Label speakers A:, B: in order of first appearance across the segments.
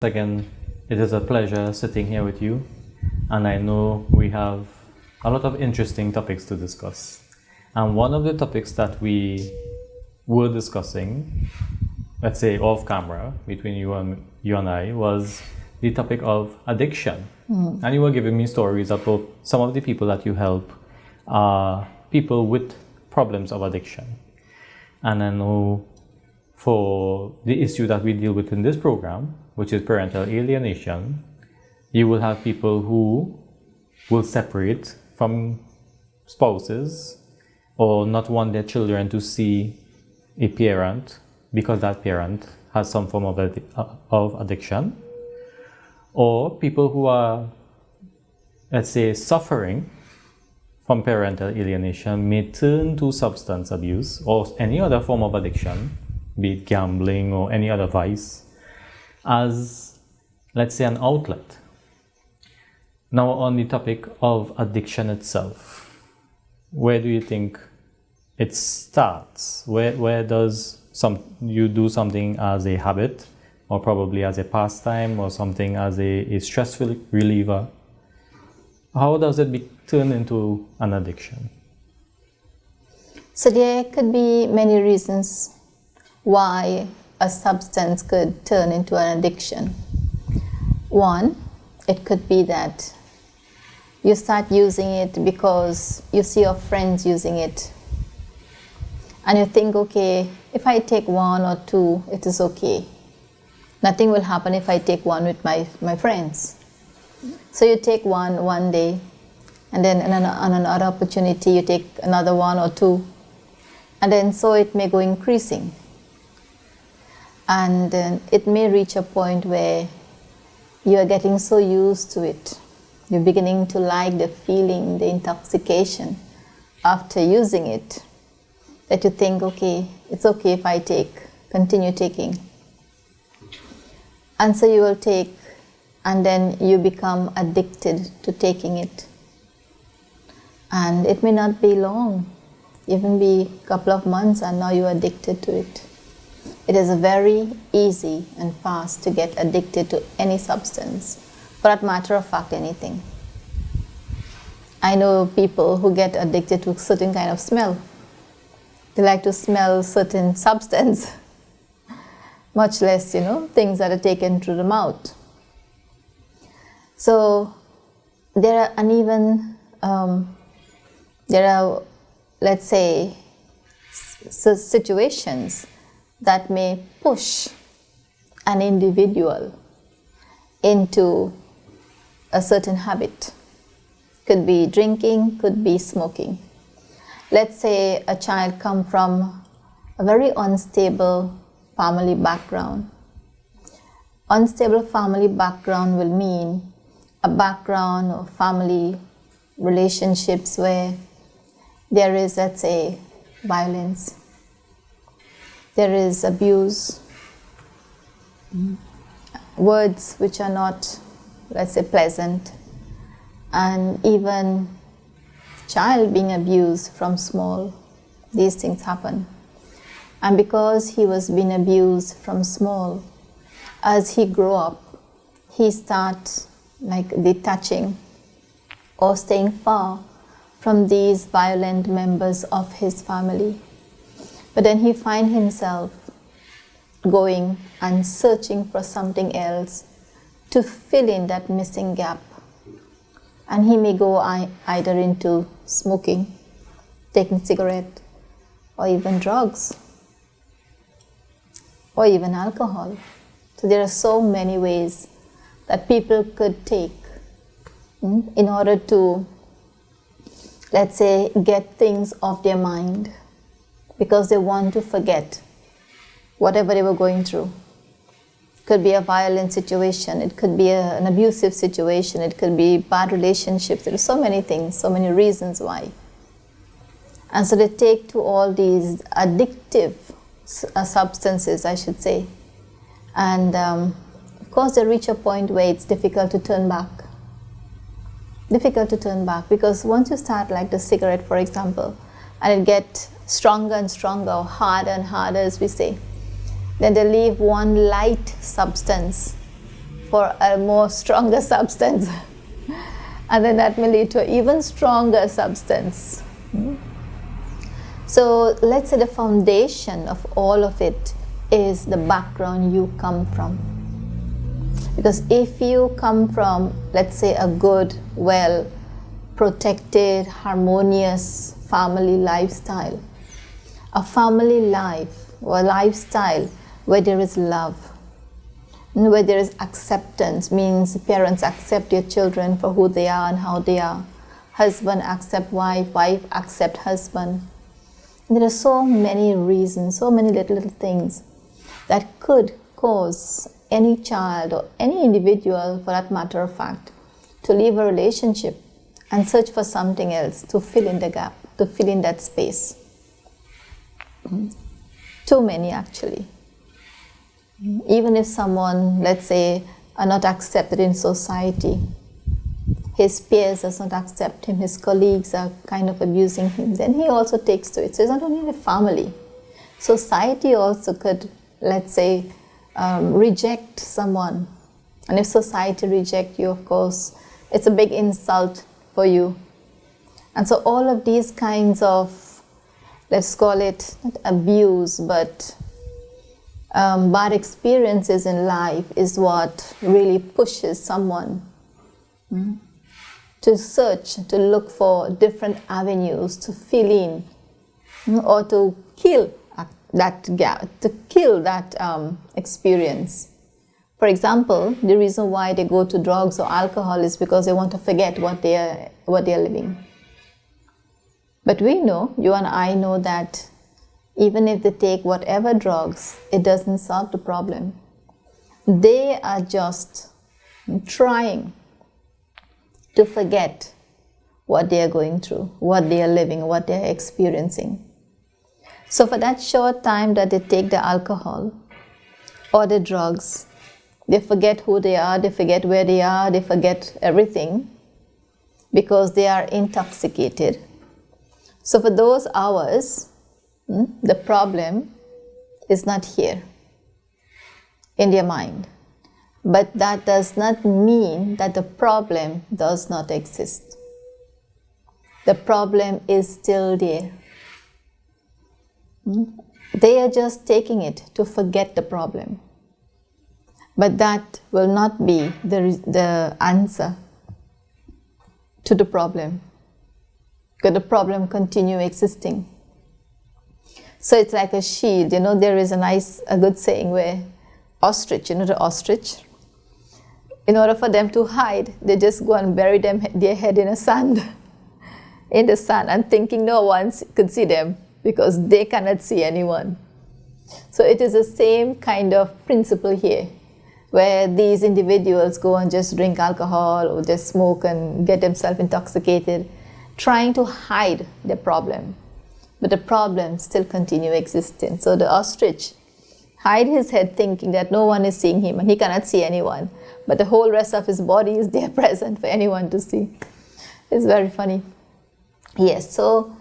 A: Again, it is a pleasure sitting here with you, and I know we have a lot of interesting topics to discuss. And one of the topics that we were discussing, let's say off camera, between you and I, was the topic of addiction. And you were giving me stories about some of the people that you help, people with problems of addiction. And I know for the issue that we deal with in this program, which is parental alienation, you will have people who will separate from spouses or not want their children to see a parent because that parent has some form of addiction, or people who are, let's say, suffering from parental alienation may turn to substance abuse or any other form of addiction, be it gambling or any other vice, as, let's say, an outlet. Now, on the topic of addiction itself, where do you think it starts? Where does you do something as a habit, or probably as a pastime, or something as a stress reliever? How does it turn into an addiction?
B: So there could be many reasons why a substance could turn into an addiction. One, it could be that you start using it because you see your friends using it, and you think, okay, if I take one or two, it is okay. Nothing will happen if I take one with my friends. So you take one day, and then on another opportunity you take another one or two, and then so it may go increasing. And then it may reach a point where you are getting so used to it. You're beginning to like the feeling, the intoxication after using it, that you think, okay, it's okay if I continue taking. And so you will take, and then you become addicted to taking it. And it may not be long, even be a couple of months, and now you're addicted to it. It is very easy and fast to get addicted to any substance, for that matter of fact, anything. I know people who get addicted to a certain kind of smell. They like to smell certain substance, much less, things that are taken through the mouth. So there are, let's say, situations that may push an individual into a certain habit. Could be drinking, could be smoking. Let's say a child comes from a very unstable family background. Unstable family background will mean a background of family relationships where there is, let's say, violence. There is abuse, words which are not, let's say, pleasant, and even child being abused from small. These things happen. And because he was being abused from small, as he grew up, he starts detaching or staying far from these violent members of his family. But then he finds himself going and searching for something else to fill in that missing gap. And he may go either into smoking, taking cigarette, or even drugs, or even alcohol. So there are so many ways that people could take in order to, let's say, get things off their mind, because they want to forget whatever they were going through. It could be a violent situation, it could be an abusive situation, it could be bad relationships. There are so many things, so many reasons why. And so they take to all these addictive substances, I should say. And of course they reach a point where it's difficult to turn back. Difficult to turn back, because once you start, like the cigarette, for example, and it gets stronger and stronger, or harder and harder, as we say, then they leave one light substance for a more stronger substance. And then that may lead to an even stronger substance. So let's say the foundation of all of it is the background you come from. Because if you come from, let's say, a good, well protected, harmonious family lifestyle, a family life or a lifestyle where there is love, where there is acceptance, means parents accept their children for who they are and how they are. Husband accept wife, wife accept husband. And there are so many reasons, so many little things that could cause any child or any individual, for that matter of fact, to leave a relationship and search for something else to fill in the gap, to fill in that space. Too many, actually. Even if someone, let's say, are not accepted in society, his peers does not accept him, his colleagues are kind of abusing him, then he also takes to it. So it's not only the family. Society also could, let's say, reject someone. And if society rejects you, of course, it's a big insult for you. And so all of these kinds of, let's call it not abuse, but bad experiences in life is what really pushes someone to search, to look for different avenues to fill in or to kill that gap, to kill that experience. For example, the reason why they go to drugs or alcohol is because they want to forget what they are living. But we know, you and I know, that even if they take whatever drugs, it doesn't solve the problem. They are just trying to forget what they are going through, what they are living, what they are experiencing. So for that short time that they take the alcohol or the drugs, they forget who they are, they forget where they are, they forget everything because they are intoxicated. So for those hours, the problem is not here in their mind. But that does not mean that the problem does not exist. The problem is still there. They are just taking it to forget the problem. But that will not be the answer to the problem. Because the problem continue existing. So it's like a shield. You know, there is a good saying where ostrich, you know the ostrich? In order for them to hide, they just go and bury their head in the sand, and thinking no one could see them because they cannot see anyone. So it is the same kind of principle here, where these individuals go and just drink alcohol or just smoke and get themselves intoxicated, trying to hide the problem. But the problem still continue existing. So the ostrich hide his head thinking that no one is seeing him and he cannot see anyone. But the whole rest of his body is there present for anyone to see. It's very funny. Yes, so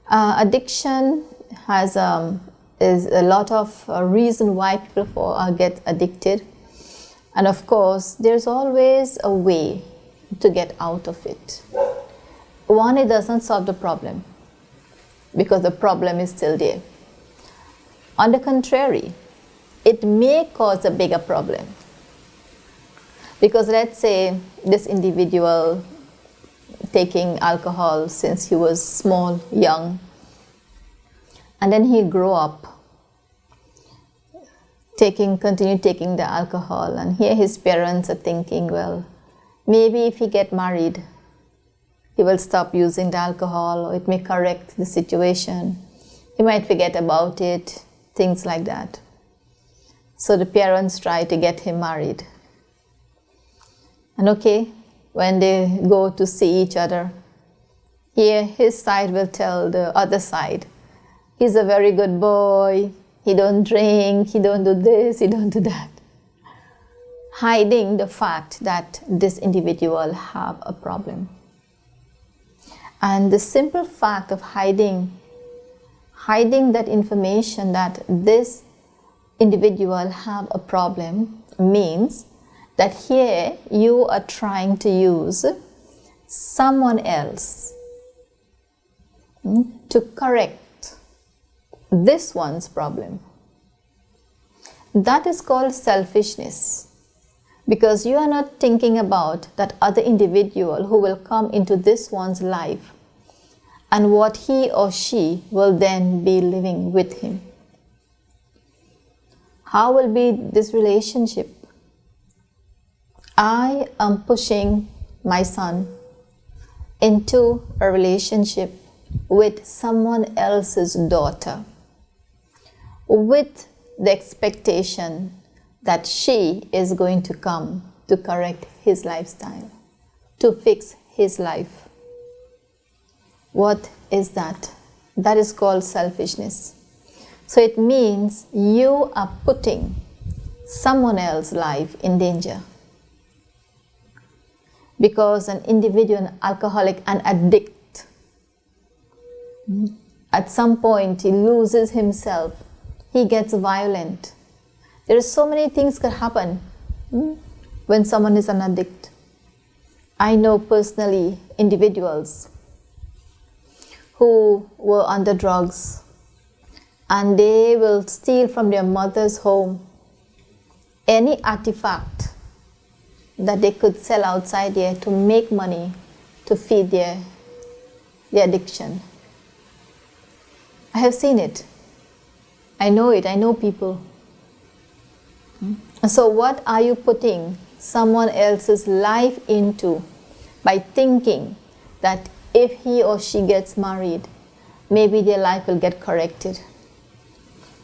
B: addiction is a lot of reason why people get addicted. And of course, there's always a way to get out of it. One, it doesn't solve the problem because the problem is still there. On the contrary, it may cause a bigger problem. Because let's say this individual taking alcohol since he was small, young, and then he grew up continue taking the alcohol, and here his parents are thinking, well, maybe if he get married, he will stop using the alcohol, or it may correct the situation. He might forget about it, things like that. So the parents try to get him married. And okay, when they go to see each other, here his side will tell the other side, he's a very good boy, he don't drink, he don't do this, he don't do that. Hiding the fact that this individual have a problem. And the simple fact of hiding that information that this individual have a problem means that here you are trying to use someone else to correct this one's problem. That is called selfishness, because you are not thinking about that other individual who will come into this one's life and what he or she will then be living with him. How will be this relationship? I am pushing my son into a relationship with someone else's daughter, with the expectation that she is going to come to correct his lifestyle, to fix his life. What is that? That is called selfishness. So it means you are putting someone else's life in danger. Because an individual, an alcoholic, an addict, at some point he loses himself, he gets violent. There are so many things that happen when someone is an addict. I know personally individuals who were under drugs, and they will steal from their mother's home any artifact that they could sell outside there to make money to feed their addiction. I have seen it. I know it. I know people. So what are you putting someone else's life into by thinking that if he or she gets married, maybe their life will get corrected?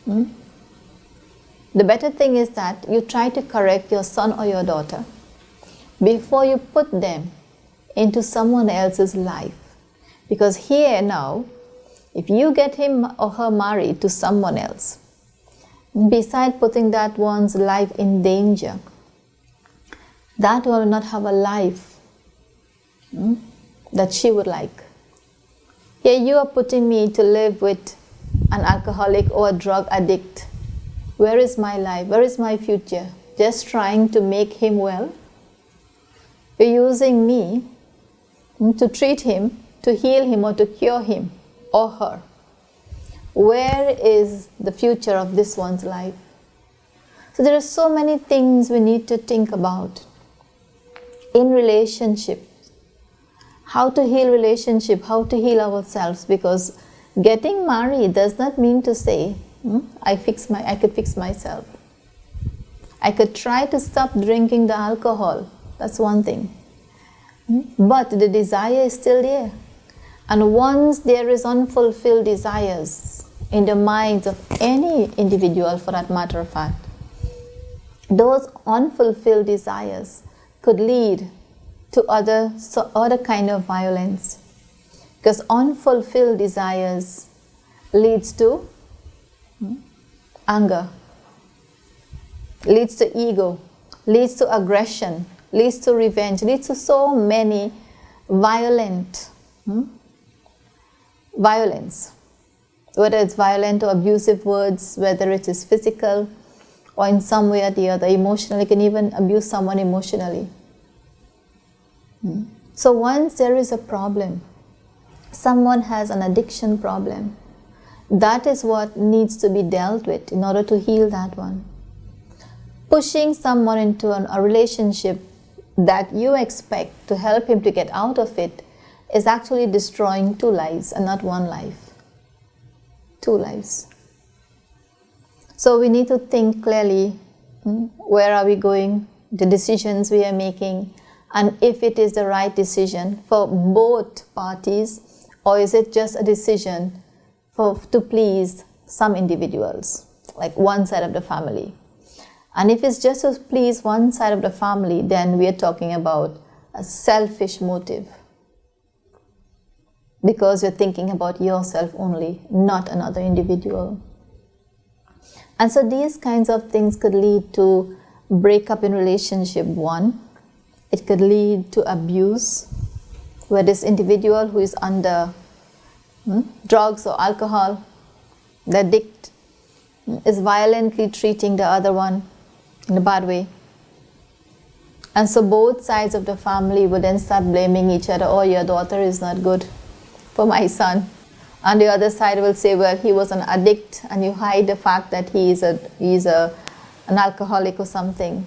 B: The better thing is that you try to correct your son or your daughter before you put them into someone else's life. Because here now, if you get him or her married to someone else, beside putting that one's life in danger, that one will not have a life that she would like. Here you are putting me to live with an alcoholic or a drug addict. Where is my life? Where is my future? Just trying to make him well? You're using me to treat him, to heal him, or to cure him or her. Where is the future of this one's life? So there are so many things we need to think about in relationship. How to heal relationship, how to heal ourselves, because getting married does not mean to say, I could fix myself. I could try to stop drinking the alcohol. That's one thing. But the desire is still there. And once there is unfulfilled desires in the minds of any individual, for that matter of fact, those unfulfilled desires could lead to other kind of violence. Because unfulfilled desires leads to anger, leads to ego, leads to aggression, leads to revenge, leads to so many violence, whether it's violent or abusive words, whether it is physical or in some way or the other, emotionally. You can even abuse someone emotionally. So once there is a problem, someone has an addiction problem, that is what needs to be dealt with in order to heal that one. Pushing someone into a relationship that you expect to help him to get out of it is actually destroying two lives and not one life. Two lives. So we need to think clearly, where are we going, the decisions we are making, and if it is the right decision for both parties, or is it just a decision to please some individuals, like one side of the family. And if it's just to please one side of the family, then we are talking about a selfish motive. Because you're thinking about yourself only, not another individual. And so these kinds of things could lead to breakup in relationship. One, it could lead to abuse, where this individual who is under drugs or alcohol, the addict, is violently treating the other one in a bad way. And so both sides of the family would then start blaming each other. Oh, your daughter is not good for my son. And the other side will say, well, he was an addict, and you hide the fact that he's an alcoholic or something.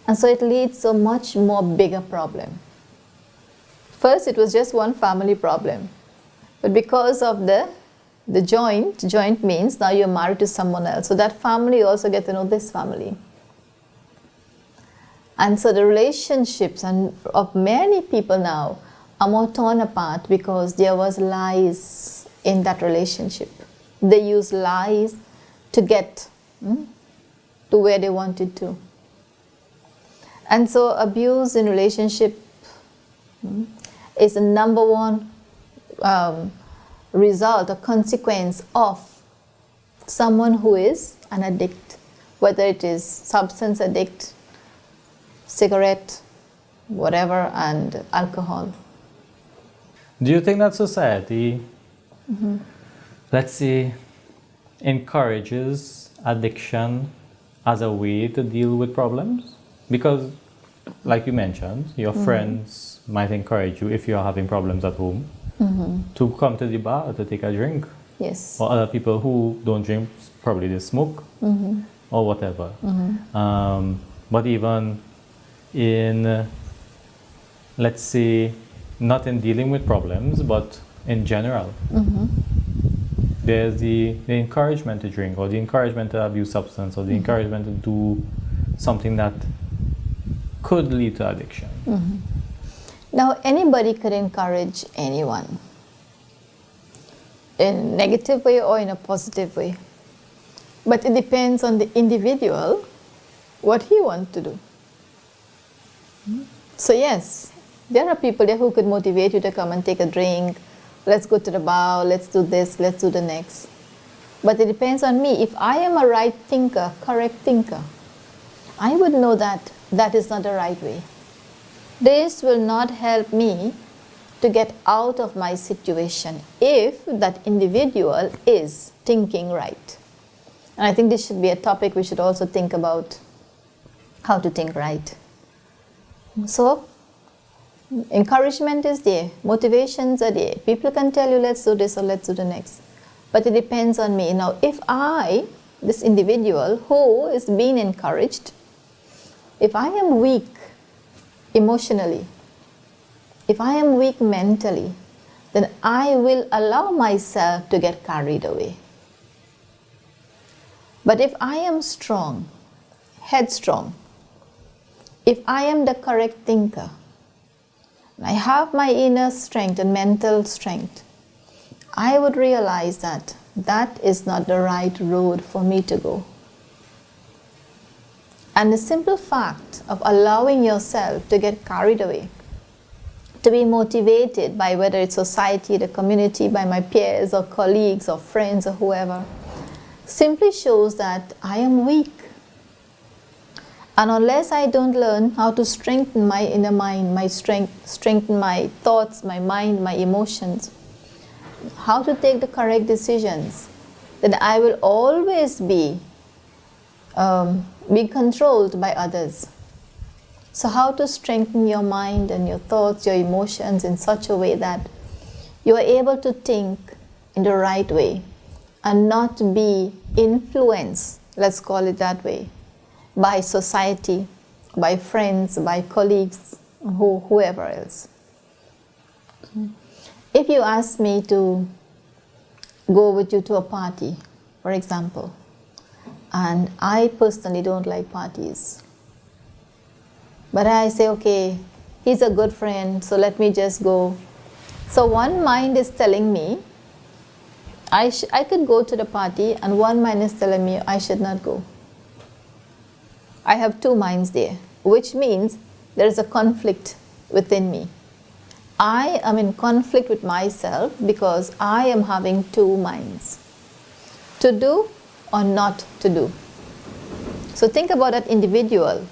B: And so it leads to a much more bigger problem. First, it was just one family problem. But because of the joint means now you're married to someone else. So that family also get to know this family. And so the relationships of many people now are more torn apart because there was lies in that relationship. They use lies to get to where they wanted to. And so abuse in relationship is the number one result or consequence of someone who is an addict, whether it is substance addict, cigarette, whatever, and alcohol.
A: Do you think that society, let's say, encourages addiction as a way to deal with problems? Because, like you mentioned, your friends might encourage you, if you're having problems at home, to come to the bar to take a drink.
B: Yes.
A: Or other people who don't drink, probably they smoke or whatever. But even in, let's say, not in dealing with problems, but in general, there's the encouragement to drink, or the encouragement to abuse substance, or the encouragement to do something that could lead to addiction.
B: Now, anybody could encourage anyone in a negative way or in a positive way. But it depends on the individual what he wants to do. So yes, there are people there who could motivate you to come and take a drink. Let's go to the bar, let's do this, let's do the next. But it depends on me. If I am a right thinker, correct thinker, I would know that that is not the right way. This will not help me to get out of my situation if that individual is thinking right. And I think this should be a topic we should also think about, how to think right. So, encouragement is there, motivations are there. People can tell you, let's do this or let's do the next. But it depends on me. Now, if I, this individual who is being encouraged, if I am weak emotionally, if I am weak mentally, then I will allow myself to get carried away. But if I am strong, headstrong, if I am the correct thinker, I have my inner strength and mental strength, I would realize that that is not the right road for me to go. And the simple fact of allowing yourself to get carried away, to be motivated by whether it's society, the community, by my peers or colleagues or friends or whoever, simply shows that I am weak. And unless I don't learn how to strengthen my inner mind, my strength, strengthen my thoughts, my mind, my emotions, how to take the correct decisions, then I will always be controlled by others. So how to strengthen your mind and your thoughts, your emotions in such a way that you are able to think in the right way and not be influenced, let's call it that way, by society, by friends, by colleagues, whoever else. If you ask me to go with you to a party, for example, and I personally don't like parties, but I say, okay, he's a good friend, so let me just go. So one mind is telling me, I could go to the party, and one mind is telling me I should not go. I have two minds there, which means there is a conflict within me. I am in conflict with myself because I am having two minds, to do or not to do. So think about that individual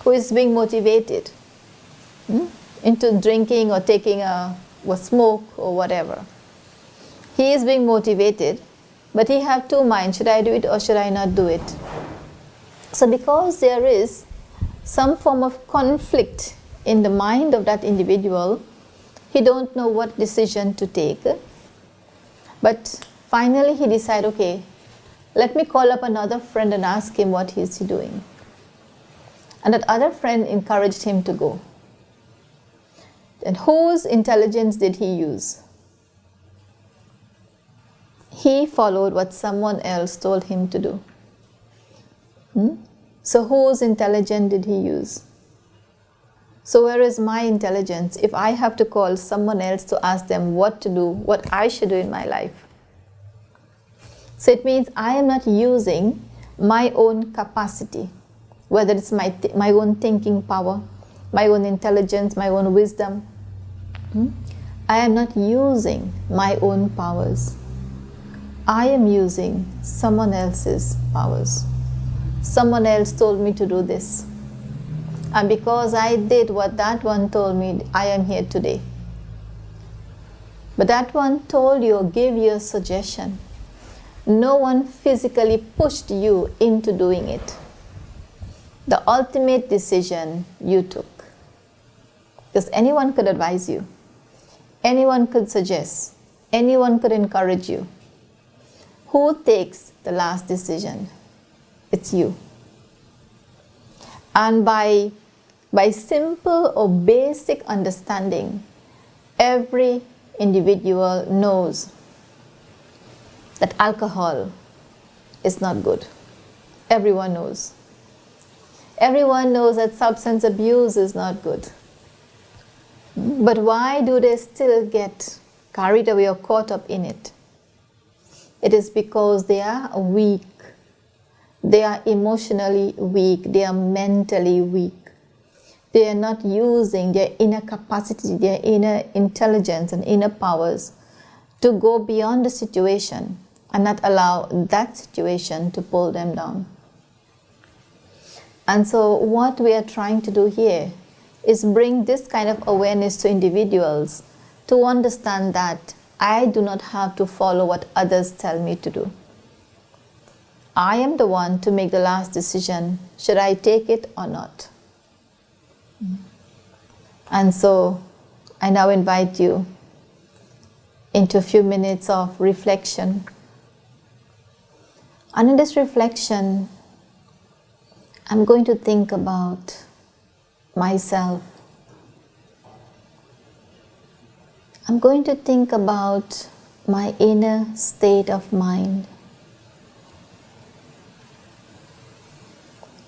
B: who is being motivated into drinking or taking a smoke or whatever. He is being motivated, but he has two minds. Should I do it or should I not do it? So because there is some form of conflict in the mind of that individual. He don't know what decision to take. But finally he decide, okay, let me call up another friend and ask him what he's doing. And that other friend encouraged him to go. And whose intelligence did he use? He followed what someone else told him to do. So whose intelligence did he use? So where is my intelligence if I have to call someone else to ask them what to do, what I should do in my life? So it means I am not using my own capacity, whether it's my own thinking power, my own intelligence, my own wisdom. I am not using my own powers. I am using someone else's powers. Someone else told me to do this. And because I did what that one told me, I am here today. But that one told you or gave you a suggestion. No one physically pushed you into doing it. The ultimate decision you took. Because anyone could advise you. Anyone could suggest. Anyone could encourage you. Who takes the last decision? It's you. And by simple or basic understanding, every individual knows that alcohol is not good. Everyone knows. Everyone knows that substance abuse is not good. But why do they still get carried away or caught up in it? It is because they are weak. They are emotionally weak. They are mentally weak. They are not using their inner capacity, their inner intelligence and inner powers to go beyond the situation and not allow that situation to pull them down. And so what we are trying to do here is bring this kind of awareness to individuals to understand that I do not have to follow what others tell me to do. I am the one to make the last decision. Should I take it or not? And so I now invite you into a few minutes of reflection. And in this reflection, I'm going to think about myself. I'm going to think about my inner state of mind.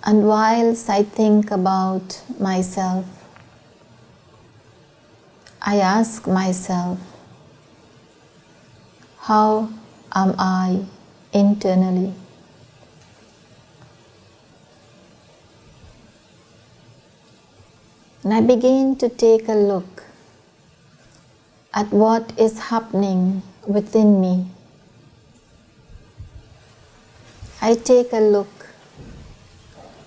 B: And whilst I think about myself, I ask myself, how am I internally? And I begin to take a look at what is happening within me. I take a look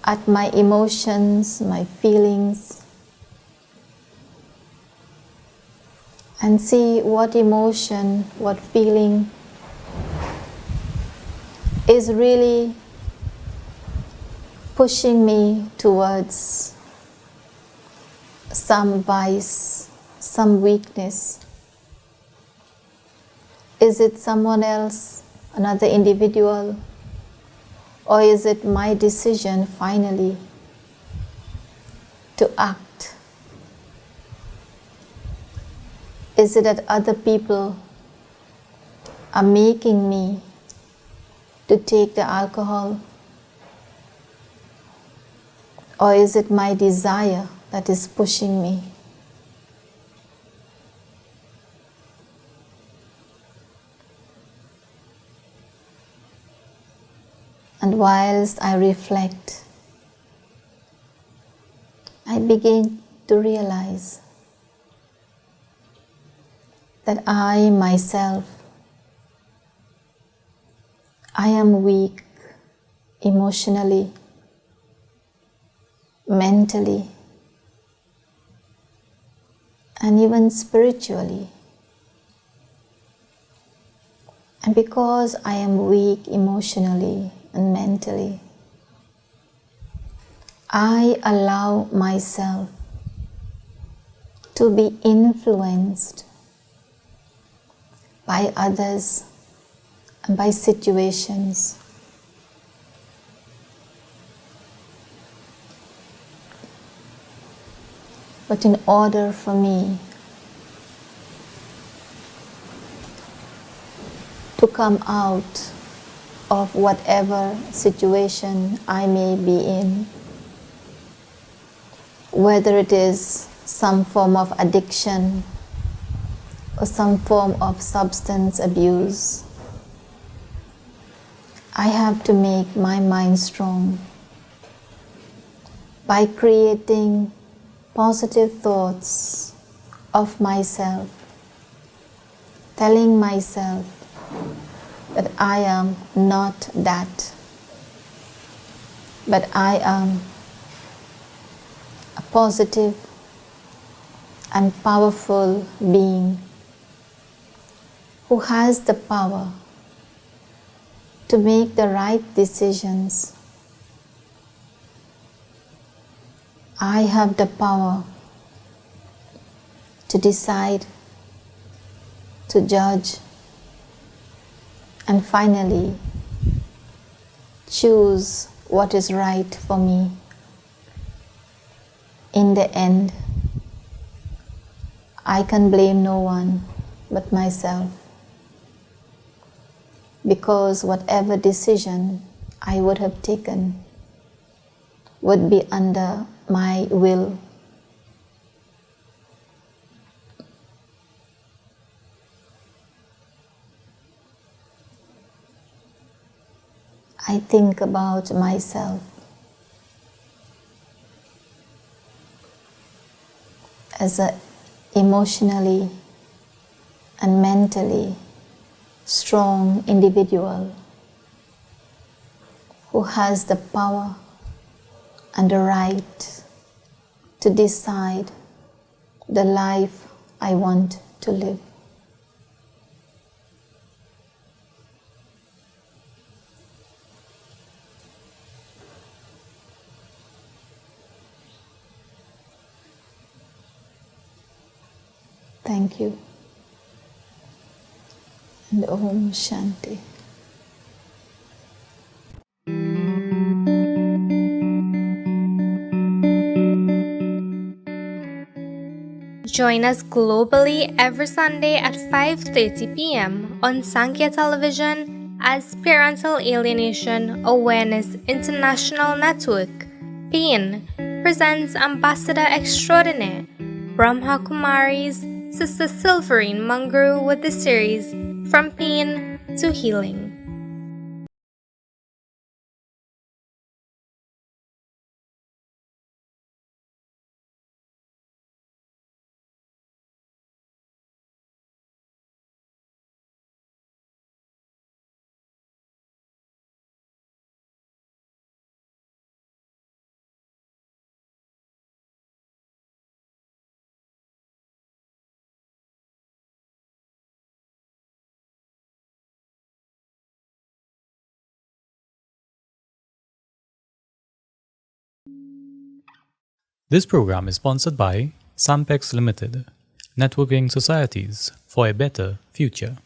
B: at my emotions, my feelings, and see what emotion, what feeling is really pushing me towards some vice, some weakness. Is it someone else, another individual? Or is it my decision finally to act? Is it that other people are making me to take the alcohol? Or is it my desire that is pushing me? And whilst I reflect, I begin to realize that I myself, I am weak emotionally, mentally, and even spiritually. And because I am weak emotionally and mentally, I allow myself to be influenced by others and by situations. But in order for me to come out of whatever situation I may be in, whether it is some form of addiction or some form of substance abuse, I have to make my mind strong by creating positive thoughts of myself, telling myself that I am not that, but I am a positive and powerful being who has the power to make the right decisions. I have the power to decide, to judge, and finally choose what is right for me. In the end, I can blame no one but myself, because whatever decision I would have taken would be under my will. I think about myself as an emotionally and mentally strong individual who has the power and the right to decide the life I want to live. Thank you. And Om Shanti.
C: Join us globally every Sunday at 5:30 p.m. on Sankhya Television as Parental Alienation Awareness International Network, PAIN, presents Ambassador Extraordinaire, Brahma Kumari's Sister Silverine Mangru with the series From Pain to Healing.
A: This program is sponsored by Sampex Limited, networking societies for a better future.